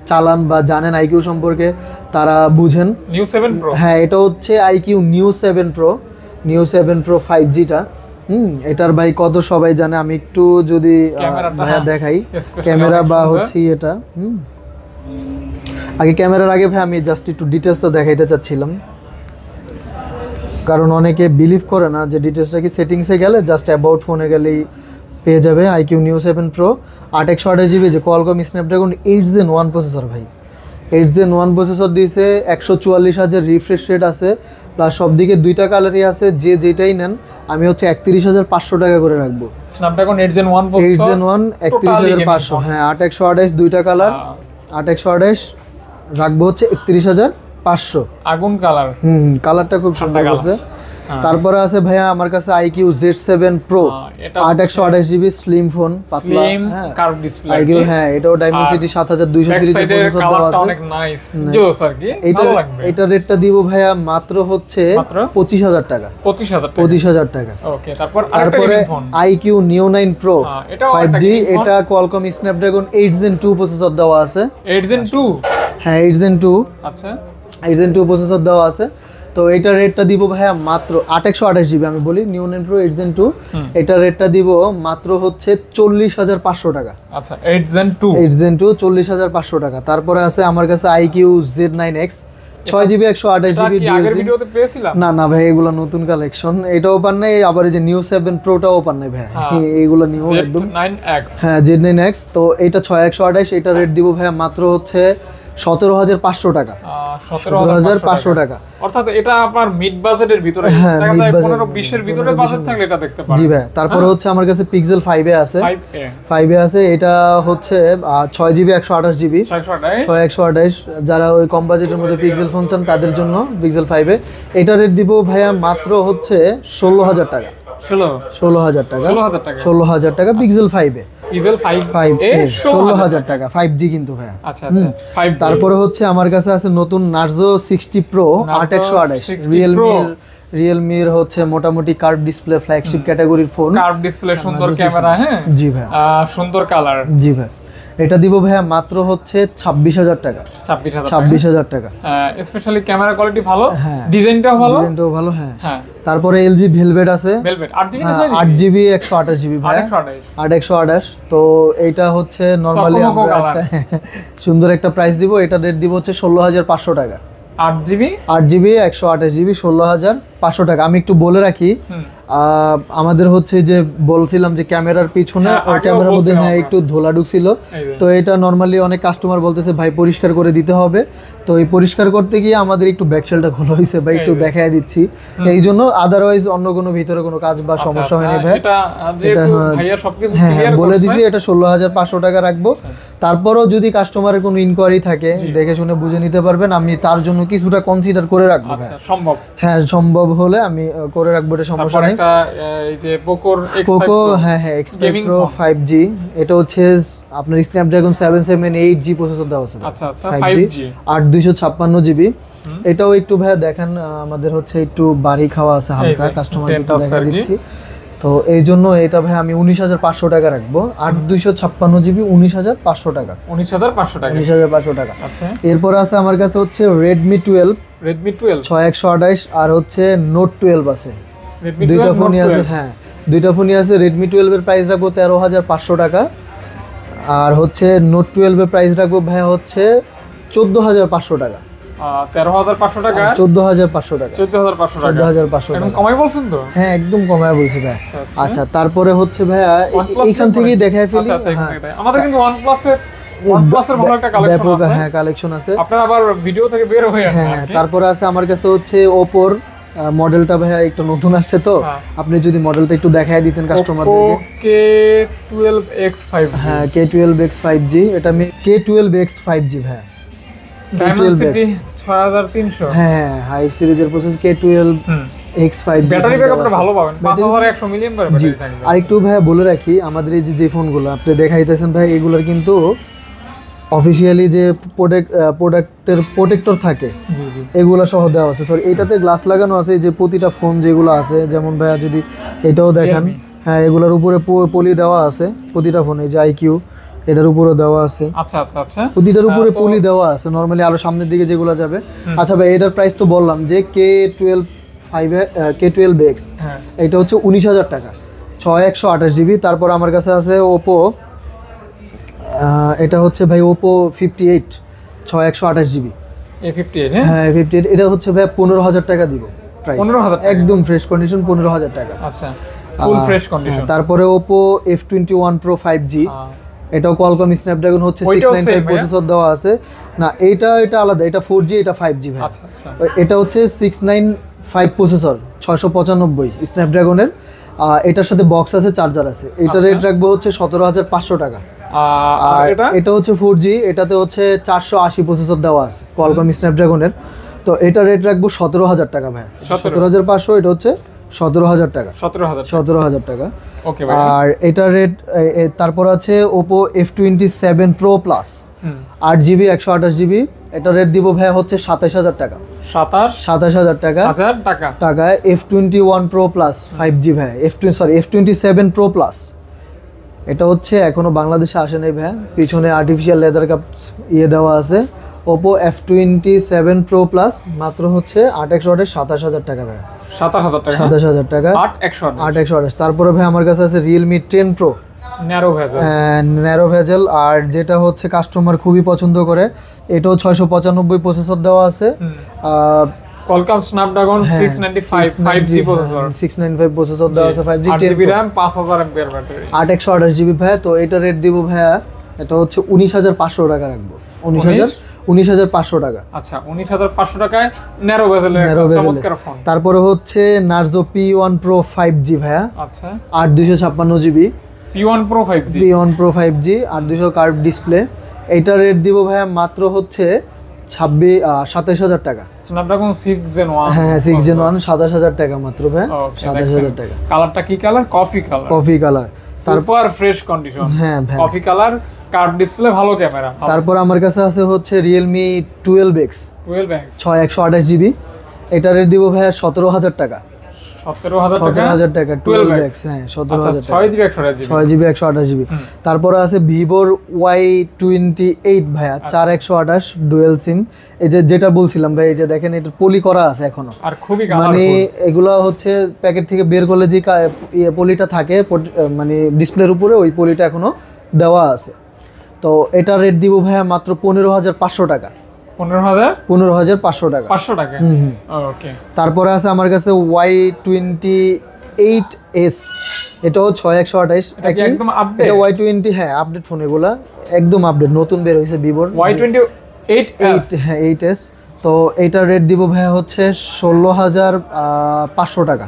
চালান বা জানেন আইকিউ সম্পর্কে তারা বুঝেন। নিউ 7 Pro, হ্যাঁ এটা হচ্ছে আইকিউ নিউ 7 Pro 5Gটা। এটার ভাই কত সবাই জানে, আমি একটু যদি দেখাই ক্যামেরা বা হচ্ছে এটা। আগে ক্যামেরার আগে ভাই আমি জাস্ট একটু ডিটেলসটা দেখাইতে চাচ্ছিলাম, কারণ অনেকে বিলিভ করে না যে ডিটেলসটা কি সেটিংসে গেলে জাস্ট অ্যাবাউট ফোনে গেলেই পেয়ে যাবে। আইকিউ নিউ 7 Pro 8/128GB যে কোয়ালকম স্ন্যাপড্রাগন 8 Gen 1 প্রসেসর ভাই, 8 Gen 1 প্রসেসর দিয়েছে, 144,000 রিফ্রেশ রেট আছে, প্লাস সব দিকে দুইটা কালারই আছে। যে যেটাই নেন আমি হচ্ছে 31,500 টাকা করে রাখবো। স্ন্যাপড্রাগন 8 Gen 1 8 Gen 1 31,500, হ্যাঁ 8/128 দুইটা কালার, 8/128 রাখবো হচ্ছে 31,500। আগুন কালার, কালারটা খুব সুন্দর আছে। তারপরে আছে ভাইয়া আমার কাছে iQOO Z7 Pro 8/128GB slim phone, পাতলা কার্ভ ডিসপ্লে আইকিউ। হ্যাঁ এটাও ডাইমেনসিটি 7200 সিরিজের প্রসেসর দেওয়া আছে, অনেক নাইস জোস আর কি, ভালো লাগবে। এটা রেটটা দিব ভাইয়া মাত্র হচ্ছে 25,000 টাকা। 25,000 টাকা, ওকে। তারপরে আইকিউ নিও 9 Pro 5G, এটা কোয়ালকম স্ন্যাপড্রাগন 8 Gen 2 প্রসেসর দেওয়া আছে। 8 Gen 2, হ্যাঁ 8 Gen 2, আচ্ছা 8 Gen 2 প্রসেসর দেওয়া আছে। তো এটা রেটটা দিব ভাইয়া মাত্র 8/128GB আমি বলি নিও 9 Pro 8 Gen 2, এটা রেটটা দিব মাত্র হচ্ছে 40,500 টাকা। আচ্ছা 8 Gen 2 40,500 টাকা। তারপরে আছে আমার কাছে আইকিউ Z9X 6GB 128GB আগের ভিডিওতে পেয়েছিলাম। না না ভাই এগুলো নতুন কালেকশন, এটাও পান নাই, আবার এই যে নিউ 7 Proটাও পান নাই ভাই, এইগুলো নিউ একদম। Z9X, হ্যাঁ Z9X, তো এটা 6/128, এটা রেট দিব ভাইয়া মাত্র হচ্ছে 17,500 টাকা। 17,500 টাকা, অর্থাৎ এটা আপনার মিড বাজেটের ভিতরে, দেখা যায় 15-20 এর ভিতরে বাজেট থাকলে এটা দেখতে পারেন। জি ভাই। তারপরে হচ্ছে আমার কাছে পিক্সেল 5 আছে, 5 আছে, এটা হচ্ছে 6GB 128GB 6/128, যারা ওই কম বাজেটের মধ্যে পিক্সেল ফোন চান তাদের জন্য পিক্সেল 5 এটা রেট দিব ভাইয়া মাত্র হচ্ছে 16,000 টাকা। 16,000 টাকা, 16,000 টাকা পিক্সেল 5 16,000 টাকা 5G কিন্তু ভাইয়া। আচ্ছা আচ্ছা 5G। তারপরে হচ্ছে আমার কাছে আছে নতুন নার্জো 60 Pro 8/128, রিয়েলমির হচ্ছে মোটামুটি কার্ভ ডিসপ্লে ফ্ল্যাগশিপ ক্যাটাগরির ফোন, কার্ভ ডিসপ্লে, সুন্দর ক্যামেরা, হ্যাঁ জি ভাই, সুন্দর কালার, জি ভাই। এটা দিব ভাইয়া মাত্র হচ্ছে 26,000 টাকা। 26,000 টাকা। স্পেশালি ক্যামেরা কোয়ালিটি ভালো, ডিজাইনটাও ভালো, হ্যাঁ। তারপরে LG ভেলভেট আছে 8GB 128GB ভাই, 8/128। তো এইটা হচ্ছে নরমালি আমরা একটা সুন্দর একটা প্রাইস দিব, এটা রেট দিব হচ্ছে 16,500 টাকা। 8GB 128GB 16,500 টাকা। আমি একটু বলে রাখি, আমাদের হচ্ছে যে বলছিলাম যে ক্যামেরার পিছনে ক্যামেরার মধ্যে হ্যাঁ একটু ধোলা ঢুকছিল, তো এটা নরমালি অনেক কাস্টমার বলতেছে ভাই পরিষ্কার করে দিতে হবে। তো এই পরিষ্কার করতে গিয়ে আমাদের একটু ব্যাকশেলটা খোলা হয়েছে ভাই, একটু দেখায় দিচ্ছি এই জন্য, আদারওয়াইজ অন্য কোনো ভিতরে কোনো কাজ বা সমস্যা হয়নি ভাই। হ্যাঁ বলে দিছি, এটা 16,500 টাকা রাখবো। তারপরেও যদি কাস্টমারের কোনো ইনকোয়ারি থাকে দেখে শুনে বুঝে নিতে পারবেন, আমি তার জন্য কিছুটা কনসিডার করে রাখবো। সম্ভব, হ্যাঁ সম্ভব হলে আমি করে রাখবো, এটা সমস্যা নেই। একটা এই যে পোকোর X5 পোকো Pro হ্যাঁ হ্যাঁ X5 Gaming Pro phone। 5G, এটা হচ্ছে আপনার স্ন্যাপড্রাগন 778G প্রসেসর দেওয়া আছে। আচ্ছা আচ্ছা 5G 8 256 GB। এটাও একটু ভাইয়া দেখেন, আমাদের হচ্ছে একটু বাড়ি খাওয়া আছে হালকা, কাস্টমার দেখা দিচ্ছি, তো এই জন্য এটা ভাই আমি 19,500 টাকা রাখবো। 8 256 GB 19,500 টাকা। 19,500 টাকা। 19,500 টাকা। আচ্ছা এরপর আছে আমার কাছে হচ্ছে Redmi 12 6128 আর হচ্ছে Note 12 আছে। Redmi দুইটা 12 ফোনই Note আছে, 12। হ্যাঁ দুইটা ফোনই আছে। Redmi 12 এর প্রাইস রাখবো 13,500 টাকা, আর হচ্ছে Note 12 এর প্রাইস রাখবো ভাই হচ্ছে 14,500 টাকা। 13,500 টাকা। 14,500 টাকা। 14,500 টাকা। 14,500 এখন টাকা। কমাই বলছেন তো? হ্যাঁ একদম কমায় বলছি ভাই। আচ্ছা। আচ্ছা তারপরে হচ্ছে ভাইয়া OnePlus এখান এর থেকেই পরে? দেখায় ফেলি। আচ্ছা আচ্ছা, এখান হ্যাঁ থেকে দেখাই। আমাদের কিন্তু OnePlus এর ভালো একটা কালেকশন ব্যাপক, আছে। হ্যাঁ কালেকশন আছে। আপনারা আবার ভিডিও থেকে বের হয়ে আসেন হ্যাঁ আর কি। তারপরে আছে আমার কাছে হচ্ছে ওপোর মডেলটা ভাইয়া একটু নতুন আসছে তো, হ্যাঁ। আপনি যদি মডেলটা একটু দেখায় দিতেন কাস্টমারদেরকে। K12X 5G। হ্যাঁ K12X 5G, এটা আমি K12X 5G ভাইয়া। Dimensity 6300। হ্যাঁ হাই সিরিজের প্রসেস K12X 5G। ব্যাটারি ব্যাকআপটা ভালো পাবেন, 5100 মিলিঅ্যাম্পিয়ার ব্যাটারি থাকবে। আর একটু ভাইয়া বলে রাখি, আমাদের এই যে ফোনগুলো আপনি দেখাইতেছেন ভাই, এগুলোর কিন্তু অফিসিয়ালি যে প্রোডাক্টের প্রোটেক্টর থাকে জি জি। এগুলো সহ দেওয়া আছে। সরি এটাতে গ্লাস লাগানো আছে, এই যে প্রতিটা ফোন যেগুলো আছে, যেমন ভাইয়া যদি এটাও দেখেন, হ্যাঁ এগুলোর উপরে পলি দেওয়া আছে প্রতিটা ফোনে, যে আইকিউ এটার উপরে দেওয়া আছে। আচ্ছা আচ্ছা আচ্ছা। প্রতিটার উপরে পলি দেওয়া আছে নরমালি, আরো সামনের দিকে যেগুলো যাবে। আচ্ছা ভাই এটার প্রাইস তো বললাম যে K12X, হ্যাঁ এটা হচ্ছে 19,000 টাকা, 6128 GB। তারপর আমার কাছে আছে ওপো, এটা হচ্ছে ভাই ওপো 58 6128 GB। A58 হ্যাঁ 58, এটা হচ্ছে ভাই 15,000 টাকা দিব প্রাইস। 15,000 টাকা? একদম ফ্রেশ কন্ডিশন 15,000 টাকা। আচ্ছা ফুল ফ্রেশ কন্ডিশন। তারপরে ওপো F21 Pro 5G, এটাও কোয়ালকম স্ন্যাপড্রাগন হচ্ছে ওইটাও 695 same, প্রসেসর দেওয়া আছে। না এটা আলাদা, এটা 4G, এটা 5G ভাই। আচ্ছা আচ্ছা। এটা হচ্ছে 695 প্রসেসর 695 স্ন্যাপড্রাগনের, এটার সাথে বক্স আছে, চার্জার আছে। এটা আচ্ছা। রেট রাখবো হচ্ছে 17,500 টাকা। আর এটা হচ্ছে 4G, এটাতে হচ্ছে 480 প্রসেসর দেওয়া আছে কোয়ালকম স্ন্যাপড্রাগনের, তো এটা রেট রাখবো 17,000 টাকা ভাই। 17,500, এটা হচ্ছে 17,000 টাকা। 17,000 টাকা। ওকে ভাই। আর এটা রেট, তারপর আছে Oppo F27 Pro Plus 8GB 128GB, এটা রেট দিব ভাই হচ্ছে 27,000 টাকা। 27,000 টাকা টাকায় F21 Pro Plus 5G ভাই। F27 Pro Plus, এটা হচ্ছে এখনো বাংলাদেশে আসে নাই ভাই, পিছনে আর্টিফিশিয়াল লেদার কাপ দেওয়া আছে। ওপো F27 Pro Plus মাত্র হচ্ছে 8/128 27,000 টাকা ভাই। 27,000 টাকা 8/128। তারপরে ভাই আমার কাছে আছে Realme 10 Pro ন্যারো ভেজেল, আর যেটা হচ্ছে কাস্টমার খুবই পছন্দ করে, এটাও 695 প্রসেসর দেওয়া আছে। Qualcomm Snapdragon 695 5G processor, 695 processor দেওয়া আছে, 5G 8GB RAM 5000 mAh battery, 8/128 ভাই। তো এটা রেট দিব ভাইয়া, এটা হচ্ছে 19,500 টাকা রাখবো। 19,500 টাকা। আচ্ছা 19,500 টাকায় ন্যারো ভেজেলের চমৎকার ফোন। তারপরে হচ্ছে Narzo P1 Pro 5G ভাইয়া। আচ্ছা 8 256 GB। P1 Pro 5G, P1 Pro 5G 8 curve display, এইটা রেট দিব ভাইয়া মাত্র হচ্ছে 27,000 টাকা। Snapdragon 6 Gen 1, হ্যাঁ 6 Gen 1 27,000 টাকা মাত্র ভাই। 27,000 টাকা। কালারটা কি কালার? Coffee colour. তারপর ফ্রেশ কন্ডিশন, হ্যাঁ ভাই কফি কালার, কার্ভ ডিসপ্লে, ভালো ক্যামেরা। তারপর আমার কাছে আছে হচ্ছে Realme 12X 128GB, এটা রেট দিব ভাইয়া 17,000 টাকা। 17,000 টাকা 12X, হ্যাঁ 17,000 টাকা। 6GB 128GB। তারপরে আছে Vivo Y28 ভাইয়া 4128 ডুয়েল সিম, এই যে যেটা বলছিলাম ভাই, এই যে দেখেন এটা পলি করা আছে এখনো, আর খুবই মানে এগুলো হচ্ছে প্যাকেট থেকে বের করলে যে পলিটা থাকে মানে ডিসপ্লের উপরে, ওই পলিটা এখনো দেওয়া আছে। তো এটা রেট দিব ভাইয়া মাত্র 15,500 টাকা। 15,500 টাকা। 500 টাকা। ওকে। তারপরে আছে আমার কাছে Y28s, এটাও 6128। এটা কি একদম আপডেট? এটা Y20, হ্যাঁ আপডেট ফোন, এগুলা একদম আপডেট, নতুন বের হয়েছে ভিভোর Y28s। হ্যাঁ 8s। তো এইটার রেট দিব ভাইয়া হচ্ছে 16,500 টাকা।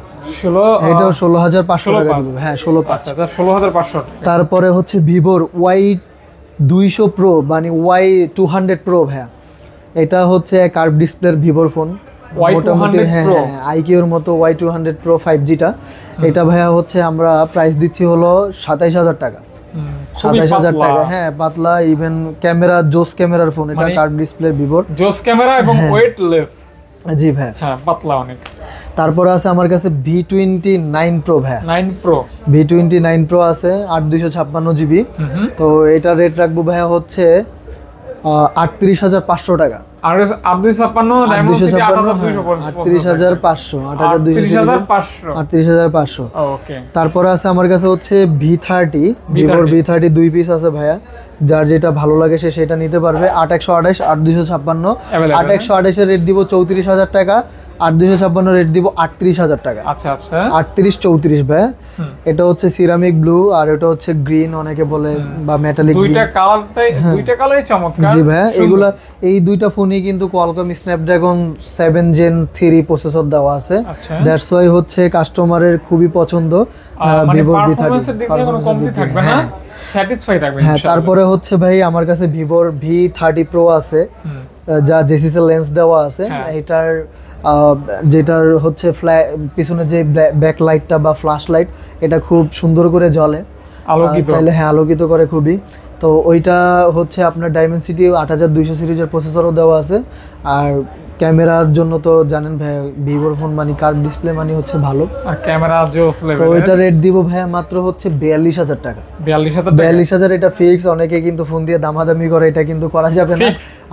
এটাও 16,500 টাকা দিব, হ্যাঁ 16,500। তারপরে হচ্ছে ভিভোর Y200 Pro মানে Y200 Pro ভাইয়া, এটা হচ্ছে কার্ভ ডিসপ্লের ভিভোর ফোন, মোটামুটি হ্যাঁ আইকিউর মতো Y200 Pro 5Gটা এটা ভাইয়া হচ্ছে আমরা প্রাইস দিচ্ছি হলো 27000 টাকা। 27000 টাকা, হ্যাঁ পাতলা, ইভেন ক্যামেরা জোস ক্যামেরার ফোন এটা, কার্ভ ডিসপ্লে ভিভোর, জোস ক্যামেরা এবং ওয়েটলেস। জি ভাই, হ্যাঁ পাতলা অনেক। তারপরে আছে আমার কাছে V29 Pro ভাই, 9 Pro, V29 Pro আছে 8256 GB। তো এটা রেট রাখবো ভাইয়া হচ্ছে 38500 টাকা। আর 8256 ডায়মন্ড সিটি 38500 38500। ওকে। তারপরে আছে আমার কাছে হচ্ছে V30, ভিভোর V30 দুই পিস আছে ভাইয়া, যার যেটা ভালো লাগে সে সেটা নিতে পারবে। 8128 8256, 8128 এর রেট দিব 34000 টাকা, 8256 রেট দিব 38000 টাকা। আচ্ছা আচ্ছা, 38 34 ভাই। এটা হচ্ছে সিরামিক ব্লু আর এটা হচ্ছে গ্রিন অনেকে বলে, বা মেটালিক, দুইটা কালারই চমৎকার। জি ভাই, এগুলা এই দুইটা ফোনই কিন্তু কোয়ালকম স্ন্যাপড্রাগন 7 Gen 3 প্রসেসর দেওয়া আছে, দ্যাটস ওয়াই হচ্ছে কাস্টমারের খুবই পছন্দ ভিভোর V30। কোনো কমতি থাকবে না, স্যাটিসফাই থাকবে। হ্যাঁ, তারপরে হচ্ছে ভাই আমার কাছে ভিভোর V30 Pro আছে, যা জেসিসি লেন্স দেওয়া আছে। এটার যেটার হচ্ছে পিছনে যে ব্যাক লাইটটা বা ফ্ল্যাশ লাইট, এটা খুব সুন্দর করে জ্বলে, আলোকিত, চাইলে হ্যাঁ আলোকিত করে খুবই। তো ওইটা হচ্ছে আপনার ডায়মেনসিটি 8200 সিরিজের প্রসেসরও দেওয়া আছে। আর ক্যামেরার জন্য তো জানেন ভাই, ভিভোর ফোন মানে কার্ভ ডিসপ্লে মানে হচ্ছে ভালো, আর ক্যামেরা জোস লেভেল। তো এটা রেট দিব ভাই মাত্র হচ্ছে 42000 টাকা। 42000 এটা ফিক্স। অনেকে কিন্তু ফোন দিয়ে দামাদামি করে, এটা কিন্তু করা যাবে না।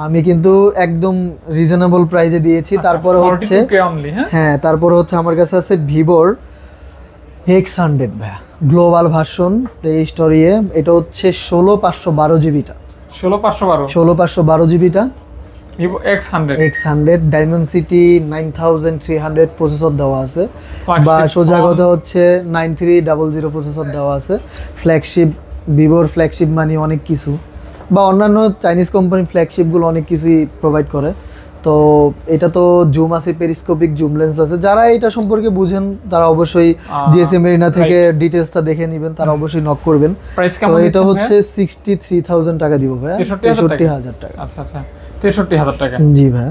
আমি কিন্তু একদম রিজনেবল প্রাইসে দিয়েছি। তারপরে হচ্ছে হ্যাঁ, তারপরে হচ্ছে আমার কাছে আছে ভিভোর X100 ভাই, গ্লোবাল ভার্সন প্লে স্টোরিয়ে। এটা হচ্ছে 16512 জিবিটা, 16512 জিবিটা ভিভো X100 ডায়মেনসিটি 9300 প্রসেসর দেওয়া আছে, বা সোজা কথা হচ্ছে 9300 প্রসেসর দেওয়া আছে। ফ্ল্যাগশিপ, ভিভোর ফ্ল্যাগশিপ মানে অনেক কিছু, বা অন্যান্য চাইনিজ কোম্পানি ফ্ল্যাগশিপগুলো অনেক কিছুই প্রোভাইড করে। তো এটা তো জুম আছে, পেরিস্কোপিক জুম লেন্স আছে। যারা এটা সম্পর্কে বুঝেন তারা অবশ্যই জিএসএম মেরিনা থেকে ডিটেইলসটা দেখে নেবেন, তারা অবশ্যই নক করবেন। তো এটা হচ্ছে 63000 টাকা দিব ভাই, 63000 টাকা। আচ্ছা আচ্ছা, 63000 টাকা। জি ভাই।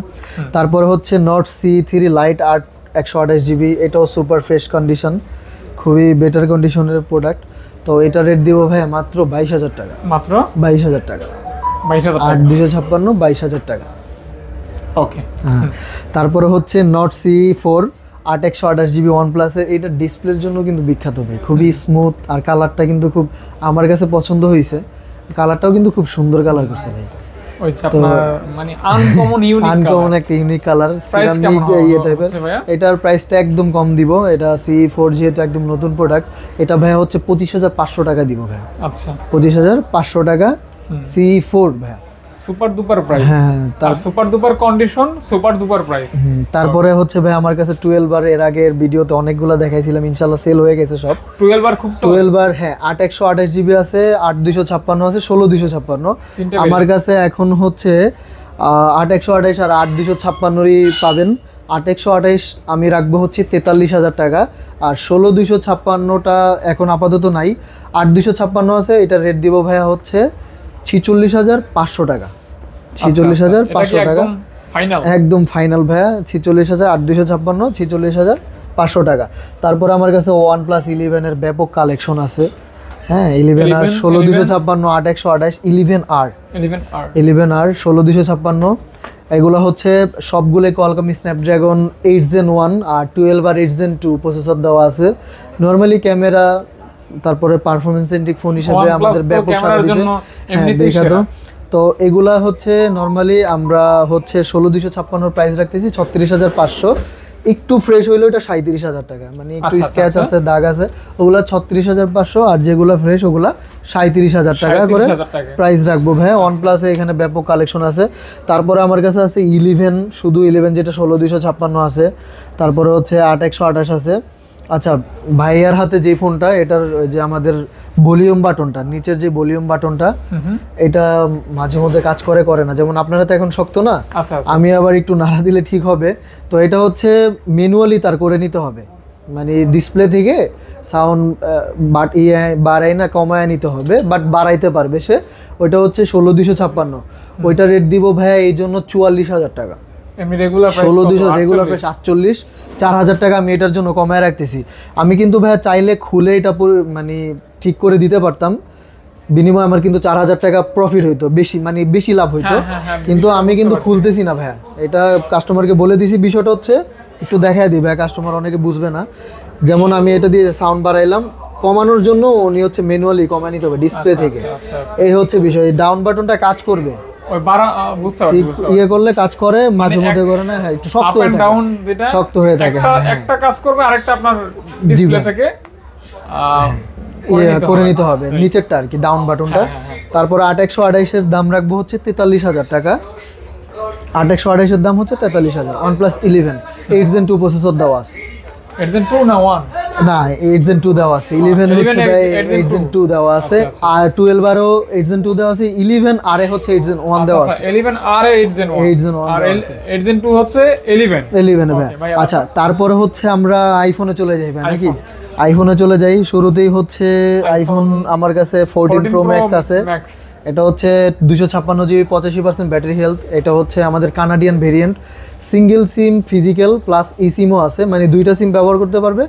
তারপরে হচ্ছে Nord C3 Lite 128 জিবি, এটাও সুপার ফ্রেশ কন্ডিশন, খুবই বেটার কন্ডিশনের প্রোডাক্ট। তো এটা রেট দিব ভাই মাত্র 22000 টাকা, মাত্র 22000 টাকা, 8256 22000 টাকা। ওকে। তারপরে হচ্ছে Nord C4 128 জিবি OnePlus এর, এটা ডিসপ্লের জন্য কিন্তু বিখ্যাত ভাই, খুবই স্মুথ, আর কালারটা কিন্তু খুব আমার কাছে পছন্দ হয়েছে। কালারটাও কিন্তু খুব সুন্দর কালার করছে ভাই, মানে আনকমন একটা ইউনিক কালার, সিরামিক এই টাইপের। এটার প্রাইসটা একদম কম দিব, এটা C4 যেহেতু একদম নতুন প্রোডাক্ট। এটা ভাই হচ্ছে 25500 টাকা দিব ভাই। আচ্ছা, 25500 টাকা C4 ভাই, সুপার দুপার প্রাইস। হ্যাঁ, তার সুপার দুপার কন্ডিশন, সুপার দুপার প্রাইস। তারপরে হচ্ছে ভাই আমার কাছে 12 বার, এর আগের ভিডিওতে অনেকগুলো দেখাইছিলাম, ইনশাআল্লাহ সেল হয়ে গেছে সব। 12 বার খুব 12 বার, হ্যাঁ 8128 জিবি আছে, 8256 আছে, 16256। আমার কাছে এখন হচ্ছে 8128 আর 8256ই পাবেন। 8128 আমি রাখবো হচ্ছে 43000 টাকা, আর 16256টা এখন আপাতত নাই, 8256 আছে। এটা রেট দিব ভাইয়া হচ্ছে 46500 টাকা, 46500 টাকা একদম ফাইনাল ভাইয়া। 46856, 46500 টাকা। তারপর আমার কাছে OnePlus 11 এর ব্যাপক কালেকশন আছে। হ্যাঁ, 11R 16256, 8128, 11R 16256। এগুলো হচ্ছে সবগুলো কোয়ালকম স্ন্যাপড্রাগন 8 Gen 1 আর 12 আর 8 Gen 2 প্রসেসর দেওয়া আছে। নরমালি ক্যামেরা, তারপরে পারফরমেন্স সেন্ট্রিক ফোন হিসেবে আমাদের ব্যাপক সাড়া দিয়েছে। হ্যাঁ, বিখ্যাত। তো এগুলা হচ্ছে নরমালি আমরা হচ্ছে 16256 প্রাইস রাখতেছি 36500। একটু ফ্রেশ হইলো এটা 37000 টাকা, মানে একটু স্ক্র্যাচ আছে, দাগ আছে, ওগুলা 36500, আর যেগুলা ফ্রেশ ওগুলা 37000 টাকা করে প্রাইস রাখবো ভাই। OnePlus এ এখানে ব্যাপক কালেকশন আছে। তারপরে আমার কাছে আছে 11, শুধু 11 যেটা 16256 আছে। তারপরে হচ্ছে 8128 আছে। আচ্ছা, ভাইয়ার হাতে যে ফোনটা, এটার যে আমাদের ভলিউম বাটনটা, নিচের যে ভলিউম বাটনটা, এটা মাঝে মধ্যে কাজ করে না, যেমন আপনারা তো এখন শক্ত না, আমি আবার একটু নাড়া দিলে ঠিক হবে। তো এটা হচ্ছে ম্যানুয়ালি তার করে নিতে হবে, মানে ডিসপ্লে থেকে সাউন্ড বাড়াই না কমায় নিতে হবে, বাট বাড়াইতে পারবে সে। ওইটা হচ্ছে 16256, ওইটা রেট দিব ভাইয়া এই জন্য 44000 টাকা। এমনি রেগুলার প্রাইস 16200 রেগুলার প্রাইস 48, 4000 টাকা আমি এটার জন্য কমায় রাখতেছি। আমি কিন্তু ভাইয়া চাইলে খুলে এটা মানে ঠিক করে দিতে পারতাম, বিনিময়ে আমার কিন্তু 4000 টাকা প্রফিট হইতো, বেশি মানে বেশি লাভ হইতো, কিন্তু আমি কিন্তু খুলতেছি না ভাইয়া, এটা কাস্টমারকে বলে দিছি। বিষয়টা হচ্ছে একটু দেখায় দিই ভাইয়া, কাস্টমার অনেকে বুঝবে না। যেমন আমি এটা দিয়ে সাউন্ড বাড়াইলাম, কমানোর জন্য উনি হচ্ছে ম্যানুয়ালি কমায় নিতে হবে ডিসপ্লে থেকে, এই হচ্ছে বিষয়। ডাউন বাটনটা কাজ করবে, ওই বাড়া বুঝতে পারছি, ইয়ে করলে কাজ করে, মাঝে মধ্যে করে না, হ্যাঁ একটু শক্ত হয়ে থাকে, শক্ত হয়ে থাকে, একটা কাজ করবে আরেকটা আপনার ডিসপ্লে থেকে করে নিতে হবে নিচেরটা আর কি, ডাউন বাটনটা। তারপর 8128 এর দাম রাখবো হচ্ছে 43000 টাকা। 8128 এর দাম হচ্ছে 43000। OnePlus 11 8 Gen 2 প্রসেসর দেওয়া আছে। 8 Gen 2 না 1? না 8 Gen 2 দেওয়া আছে, 11 হচ্ছে ভাই 8 Gen 2 দেওয়া আছে, আর 12 আরও 8 Gen 2 দেওয়া আছে, 11 আর হচ্ছে 8 Gen 1 দেওয়া আছে। 11 আর 8 Gen 1, 8 Gen 1 আর 8 Gen 2 হচ্ছে 11 ভাই। আচ্ছা তারপরে হচ্ছে আমরা আইফোনে চলে যাই ভাই নাকি? আইফোনে চলে যাই, শুরুতেই হচ্ছে আইফোন আমার কাছে 14 Pro Max আছে। এটা হচ্ছে 256 জিবি, 85% ব্যাটারি হেলথ। এটা হচ্ছে আমাদের Canadian variant, single SIM physical plus e সিমও আছে, মানে দুইটা সিম ব্যবহার করতে পারবে,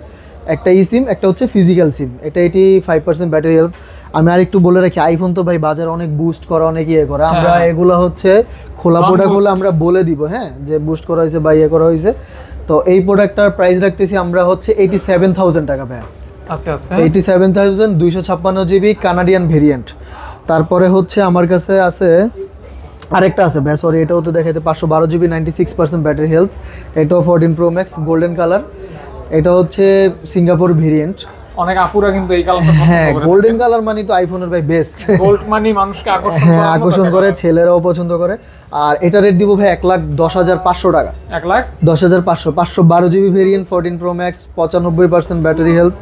একটা ই সিম একটা হচ্ছে ফিজিক্যাল সিম। এটা 85% ব্যাটারি হেলথ। আমি আর একটু বলে রাখি, আইফোন তো ভাই বাজার অনেক বুস্ট করা, অনেক ইয়ে করা, আমরা এগুলো হচ্ছে খোলা প্রোডাক্টগুলো আমরা বলে দিব, হ্যাঁ যে বুস্ট করা হয়েছে বা ইয়ে করা হয়েছে। তো এই প্রোডাক্টটার প্রাইস রাখতেছি আমরা হচ্ছে 87,000 টাকা ভাই। আচ্ছা আচ্ছা 87,000, 256 জিবি কানাডিয়ান ভেরিয়েন্ট। তারপরে হচ্ছে আমার কাছে আছে আরেকটা আছে ভাই, সরি এটাও তো দেখাইতে, 512 জিবি 96% ব্যাটারি হেলথ। এটাও 14 Pro Max গোল্ডেন কালার। এটা হচ্ছে সিঙ্গাপুর ভেরিয়েন্ট। অনেক আপুরা কিন্তু এই কালারটা পছন্দ করে। হ্যাঁ গোল্ডেন কালার মানে তো আইফোনের ভাই বেস্ট, গোল্ড মানে মানুষকে আকর্ষণ করে, ছেলেরাও পছন্দ করে। আর এটা রেট দিব ভাই 1,10,500 টাকা। 1,10,500 512 GB variant 14 Pro Max, 95% battery health,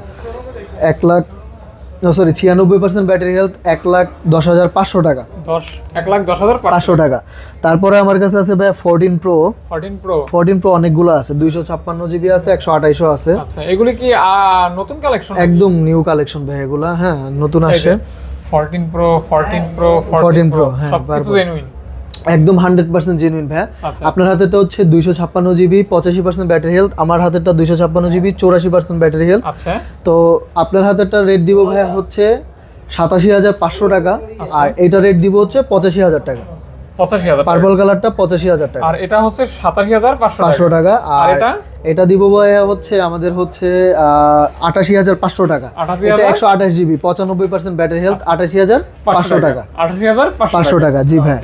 96% battery health, 1,10,500 টাকা। 1,10,500 টাকা। তারপরে আমার কাছে আছে ভাই 14 Pro। 14 Pro অনেকগুলো আছে, 256 জিবি আছে, 128 আছে। আচ্ছা এগুলি কি নতুন কালেকশন? একদম নিউ কালেকশন ভাই এগুলা, হ্যাঁ নতুন আসছে। 14 Pro হ্যাঁ সবকিছু জেনুইন, একদম 100% জেনুইন ভাই। আপনার হাতে তো হচ্ছে 256 জিবি 85% ব্যাটারি হেলথ, আমার হাতেরটা 256 জিবি 84% ব্যাটারি হেলথ। আচ্ছা তো আপনার হাতেরটা রেট দিব ভাই হচ্ছে 87,500 টাকা, আর এটা রেট দিব হচ্ছে 85,000 টাকা। 85,000 পার্পল কালারটা 85,000 টাকা, আর এটা হচ্ছে 87,500 টাকা। আর এটা দিব ভাই হচ্ছে আমাদের হচ্ছে 88,500 টাকা। এটা 128 জিবি 95% ব্যাটারি হেলথ, 88,500 টাকা। 88,500 টাকা, জি ভাই।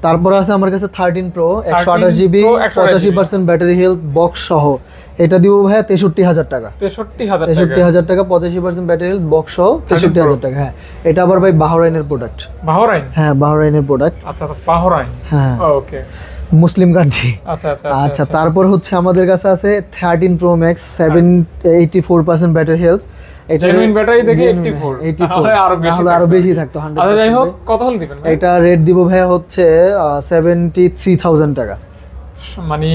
তারপর আছে আমার কাছে 13 Pro 128 GB 85% battery health box সহ। এটা দিব ভাই 63,000 টাকা। 63,000 টাকা 85% ব্যাটারি হেলথ বক্স সহ 63,000 টাকা। হ্যাঁ এটা আবার ভাই বাহরাইনের প্রোডাক্ট। বাহরাইন? হ্যাঁ বাহরাইনের প্রোডাক্ট। আচ্ছা আচ্ছা বাহরাইন, হ্যাঁ ওকে মুসলিম কান্ট্রি। আচ্ছা আচ্ছা আচ্ছা তারপর হচ্ছে আমাদের কাছে আছে 13 Pro Max 84% ব্যাটারি হেলথ। এটা জেনুইন ব্যাটারি দেখে 84 তাহলে আরো বেশি থাকতো 100%। আচ্ছা যাই হোক কত হল দিবেন? এটা রেট দিব ভাই হচ্ছে 73,000 টাকা, মানে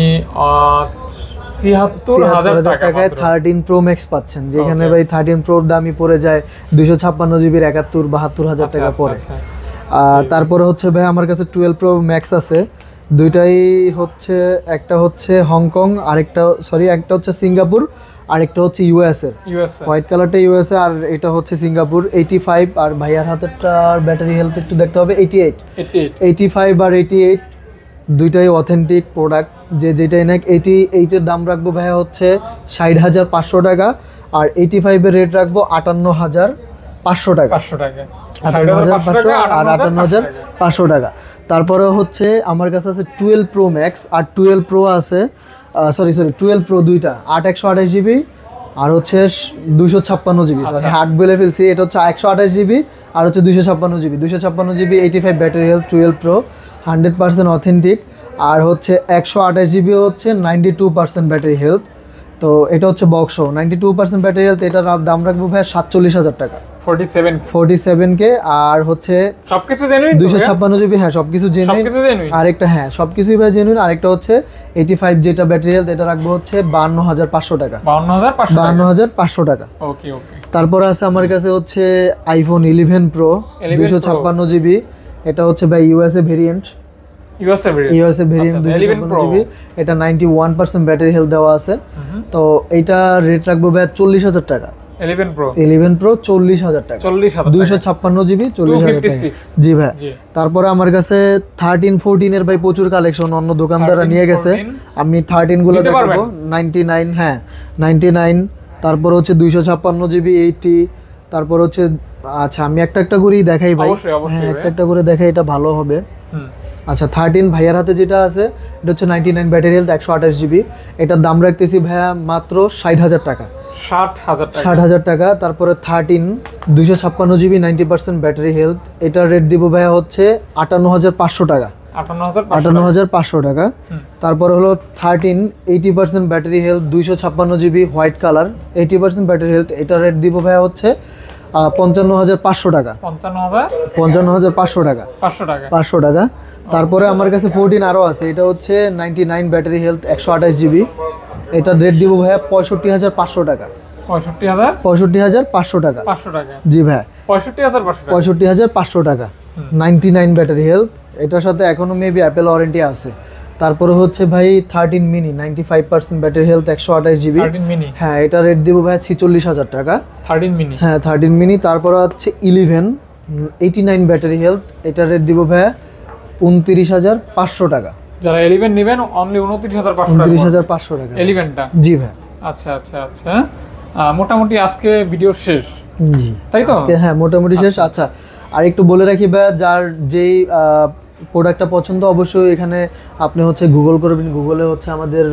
73,000 টাকায় 13 Pro Max পাচ্ছেন, যেখানে ভাই 13 Pro দামই পড়ে যায় 256 জিবির 72,000 টাকা পড়ে। তারপরে হচ্ছে ভাই আমার কাছে 12 Pro Max আছে, দুইটাই হচ্ছে, একটা হচ্ছে হংকং, আরেকটা একটা হচ্ছে সিঙ্গাপুর, আরেকটা হচ্ছে ইউএস এর। হোয়াইট কালারটা ইউএস এর, আর এটা হচ্ছে সিঙ্গাপুর। 85 আর ভাইয়ার হাতেরটার ব্যাটারি হেলথ একটু দেখতে হবে 88 85 আর 88 দুইটাই অথেন্টিক প্রোডাক্ট, যেটাই নেক। 88 এর দাম রাখবো ভাইয়া হচ্ছে 60,500 টাকা, আর 85 এর রেট রাখবো 58,500 টাকা। 58,500 আর 58,500 টাকা। তারপরে হচ্ছে আমার কাছে আছে 12 Pro Max আর 12 Pro আছে, সরি 12 Pro দুইটা 8128 জিবি আর হচ্ছে 256 জিবি, সরি হার্ড বলে ফেলছি, এটা হচ্ছে 128 জিবি আর হচ্ছে 256 GB. 256 GB 85 battery health 12 Pro 100% authentic, আর হচ্ছে 128 জিবি হচ্ছে 92% ব্যাটারি হেলথ। তো এটা হচ্ছে বক্স 92% ব্যাটারি হেলথ। এটার দাম রাখবো ভাই 47,000 টাকা। 47K। আর হচ্ছে সবকিছু জেনুইন 256 জিবি, হ্যাঁ সবকিছু জেনুইন। আরেকটা হ্যাঁ সবকিছুই ভাই জেনুইন। আরেকটা হচ্ছে 85 যেটা ব্যাটারি হেলথ, এটা রাখবো হচ্ছে 52,500 টাকা। 52,500 টাকা। ওকে ওকে। তারপর আছে আমার কাছে হচ্ছে আইফোন 11 Pro 256 জিবি, এটা হচ্ছে ভাই USA variant. USA variant 256 GB, এটা 91% ব্যাটারি হেলথ দেওয়া আছে। তো এইটা রেট রাখবো ভাই 40,000 টাকা। 11 প্রো 40,000 টাকা, 256 জিবি 40,000 টাকা। জি ভাই। তারপরে আমার কাছে 13 14 এর ভাই প্রচুর কালেকশন অন্য দোকানদাররা নিয়ে গেছে, আমি 13 গুলো দেখাবো। 99, হ্যাঁ 99, তারপর হচ্ছে 256 জিবি 80, তারপর হচ্ছে আচ্ছা আমি একটা করেই দেখাই ভাই। হ্যাঁ একটা করে দেখাই, এটা ভালো হবে। আচ্ছা 13 ভাইয়ার হাতে যেটা আছে এটা হচ্ছে 99 ব্যাটারি হেলথ 128 জিবি, এটার দাম রাখতেছি ভাইয়া মাত্র 60,000 টাকা। 60,000 টাকা। তারপরে 13 256 জিবি 90% ব্যাটারি হেলথ, এটার রেট দিব ভাইয়া হচ্ছে 58,500 টাকা। 58,500 টাকা। তারপরে হলো 13 80% battery health 256 GB white colour 80% battery health, এটার রেট দিব ভাইয়া হচ্ছে 55,500 টাকা। 55,500 টাকা, 500 টাকা। তারপরে আমার কাছে 14 আরও আছে, এটা হচ্ছে 99 ব্যাটারি হেলথ 128 জিবি, এটার রেট দিব ভাইয়া 65,500 টাকা। 65,500 টাকা। জি ভাই 65,500 টাকা। 99 ব্যাটারি হেলথ, এটার সাথে এখনো মেবি অ্যাপেল ওয়ারেন্টি আছে। তারপরে হচ্ছে ভাই 13 মিনি 95% ব্যাটারি হেলথ 128 জিবি, হ্যাঁ এটা রেট দিব ভাই 46,000 টাকা। 13 মিনি, হ্যাঁ 13 মিনি। তারপরে হচ্ছে 11 89 ব্যাটারি হেলথ, এটার রেট দিব ভাই 29,500 টাকা। যারা 11 নেবেন অনলি 29,500 টাকা 11টা। জি ভাই। আচ্ছা আচ্ছা আচ্ছা, মোটামুটি আজকে ভিডিও শেষ। জি তাই তো? হ্যাঁ মোটামুটি শেষ। আচ্ছা আর একটু বলে রাখি ভাই, যার যেই প্রোডাক্টটা পছন্দ অবশ্যই এখানে আপনি হচ্ছে গুগল করবেন, গুগলে হচ্ছে আমাদের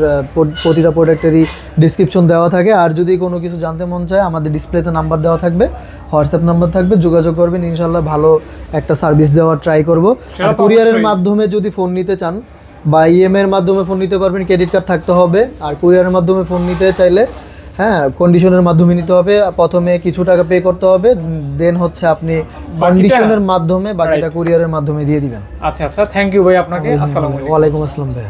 প্রতিটা প্রোডাক্টেরই ডিসক্রিপশন দেওয়া থাকে। আর যদি কোনো কিছু জানতে মন চায় আমাদের ডিসপ্লেতে নাম্বার দেওয়া থাকবে, হোয়াটসঅ্যাপ নাম্বার থাকবে, যোগাযোগ করবেন, ইনশাল্লাহ ভালো একটা সার্ভিস দেওয়ার ট্রাই করব। আর কুরিয়ারের মাধ্যমে যদি ফোন নিতে চান বা ইএমআই এর মাধ্যমে ফোন নিতে পারবেন, ক্রেডিট কার্ড থাকতে হবে। আর কুরিয়ারের মাধ্যমে ফোন নিতে চাইলে হ্যাঁ কন্ডিশনের মাধ্যমে নিতে হবে, প্রথমে কিছু টাকা পে করতে হবে, দেন হচ্ছে আপনি কন্ডিশনের মাধ্যমে বাকিটা কুরিয়ারের মাধ্যমে দিয়ে দিবেন। আচ্ছা আচ্ছা, থ্যাংক ইউ ভাই আপনাকে। আসসালামু আলাইকুম। ওয়ালাইকুম আসসালাম ভাই।